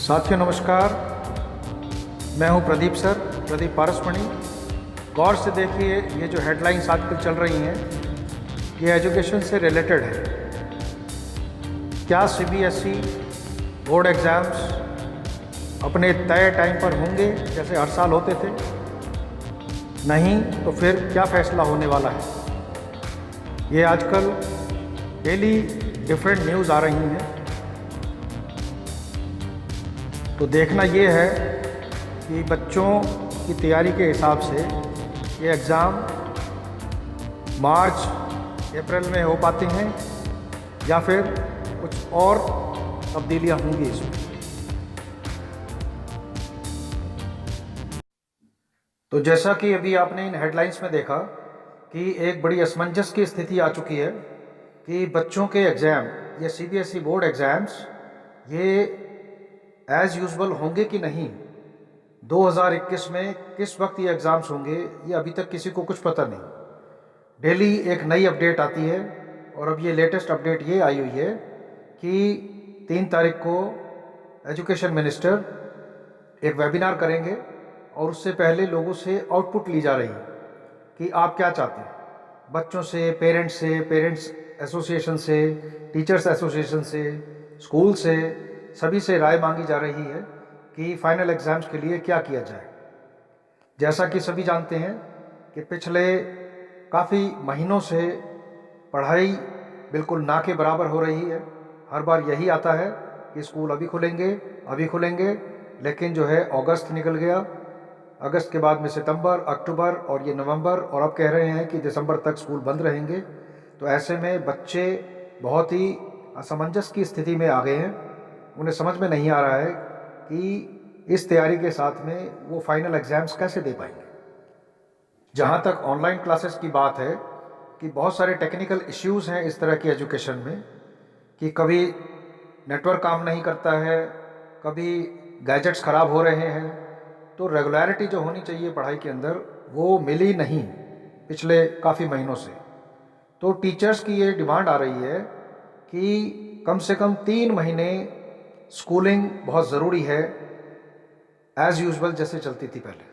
साथियों नमस्कार, मैं हूं प्रदीप सर, प्रदीप पारसमणि। गौर से देखिए, ये जो हेडलाइंस आजकल चल रही हैं ये एजुकेशन से रिलेटेड है। क्या सीबीएसई बोर्ड एग्ज़ाम्स अपने तय टाइम पर होंगे जैसे हर साल होते थे? नहीं तो फिर क्या फ़ैसला होने वाला है? ये आजकल डेली डिफरेंट न्यूज़ आ रही हैं, तो देखना ये है कि बच्चों की तैयारी के हिसाब से ये एग्ज़ाम मार्च अप्रैल में हो पाते हैं या फिर कुछ और तब्दीलियां होंगी इसमें। तो जैसा कि अभी आपने इन हेडलाइंस में देखा कि एक बड़ी असमंजस की स्थिति आ चुकी है कि बच्चों के एग्ज़ाम, ये सीबीएसई बोर्ड एग्ज़ाम्स ये एज़ यूजुअल होंगे कि नहीं। 2021 में किस वक्त ये एग्ज़ाम्स होंगे ये अभी तक किसी को कुछ पता नहीं। डेली एक नई अपडेट आती है और अब ये लेटेस्ट अपडेट ये आई हुई है कि 3 तारीख को एजुकेशन मिनिस्टर एक वेबिनार करेंगे और उससे पहले लोगों से आउटपुट ली जा रही है कि आप क्या चाहते हैं। बच्चों से, पेरेंट्स एसोसिएशन से, टीचर्स एसोसिएशन से, स्कूल से, सभी से राय मांगी जा रही है कि फाइनल एग्ज़ाम्स के लिए क्या किया जाए। जैसा कि सभी जानते हैं कि पिछले काफ़ी महीनों से पढ़ाई बिल्कुल ना के बराबर हो रही है। हर बार यही आता है कि स्कूल अभी खुलेंगे, लेकिन जो है अगस्त निकल गया, अगस्त के बाद में सितंबर, अक्टूबर और ये नवंबर, और अब कह रहे हैं कि दिसंबर तक स्कूल बंद रहेंगे। तो ऐसे में बच्चे बहुत ही असमंजस की स्थिति में आ गए हैं। उन्हें समझ में नहीं आ रहा है कि इस तैयारी के साथ में वो फाइनल एग्ज़ाम्स कैसे दे पाएंगे। जहाँ तक ऑनलाइन क्लासेस की बात है कि बहुत सारे टेक्निकल इश्यूज़ हैं इस तरह की एजुकेशन में कि कभी नेटवर्क काम नहीं करता है, कभी गैजेट्स ख़राब हो रहे हैं। तो रेगुलरिटी जो होनी चाहिए पढ़ाई के अंदर वो मिली नहीं पिछले काफ़ी महीनों से। तो टीचर्स की ये डिमांड आ रही है कि कम से कम 3 महीने स्कूलिंग बहुत ज़रूरी है, एज़ यूजुअल जैसे चलती थी पहले।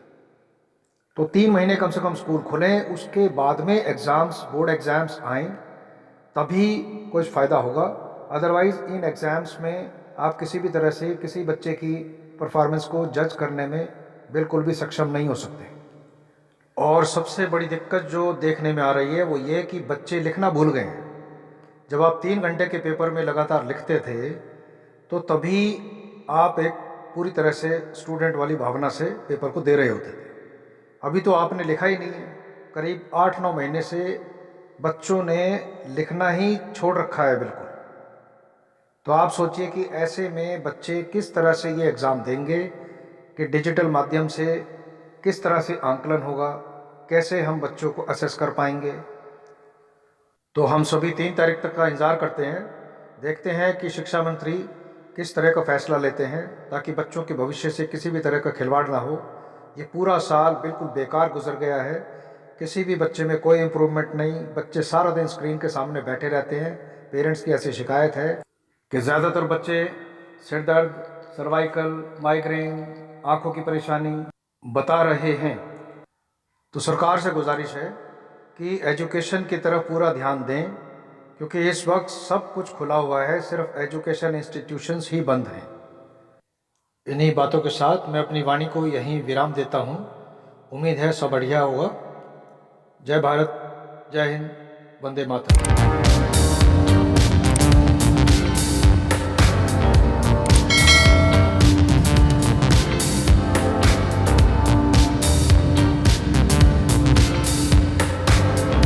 तो 3 महीने कम से कम स्कूल खुलें, उसके बाद में एग्ज़ाम्स, बोर्ड एग्ज़ाम्स आएँ, तभी कुछ फ़ायदा होगा। अदरवाइज़ इन एग्ज़ाम्स में आप किसी भी तरह से किसी बच्चे की परफॉर्मेंस को जज करने में बिल्कुल भी सक्षम नहीं हो सकते। और सबसे बड़ी दिक्कत जो देखने में आ रही है वो ये कि बच्चे लिखना भूल गए हैं। जब आप 3 घंटे के पेपर में लगातार लिखते थे तो तभी आप एक पूरी तरह से स्टूडेंट वाली भावना से पेपर को दे रहे होते थे। अभी तो आपने लिखा ही नहीं है। करीब 8-9 महीने से बच्चों ने लिखना ही छोड़ रखा है बिल्कुल। तो आप सोचिए कि ऐसे में बच्चे किस तरह से ये एग्ज़ाम देंगे, कि डिजिटल माध्यम से किस तरह से आंकलन होगा, कैसे हम बच्चों को असेस कर पाएंगे। तो हम सभी 3 तारीख तक का इंतज़ार करते हैं, देखते हैं कि शिक्षा मंत्री किस तरह का फ़ैसला लेते हैं ताकि बच्चों के भविष्य से किसी भी तरह का खिलवाड़ ना हो। ये पूरा साल बिल्कुल बेकार गुजर गया है, किसी भी बच्चे में कोई इम्प्रूवमेंट नहीं। बच्चे सारा दिन स्क्रीन के सामने बैठे रहते हैं। पेरेंट्स की ऐसी शिकायत है कि ज़्यादातर बच्चे सिर दर्द, सर्वाइकल, माइग्रेन, आँखों की परेशानी बता रहे हैं। तो सरकार से गुजारिश है कि एजुकेशन की तरफ पूरा ध्यान दें, क्योंकि इस वक्त सब कुछ खुला हुआ है, सिर्फ एजुकेशन इंस्टीट्यूशंस ही बंद हैं। इन्हीं बातों के साथ मैं अपनी वाणी को यहीं विराम देता हूँ। उम्मीद है सब बढ़िया होगा। जय भारत, जय हिंद, वंदे मातरम।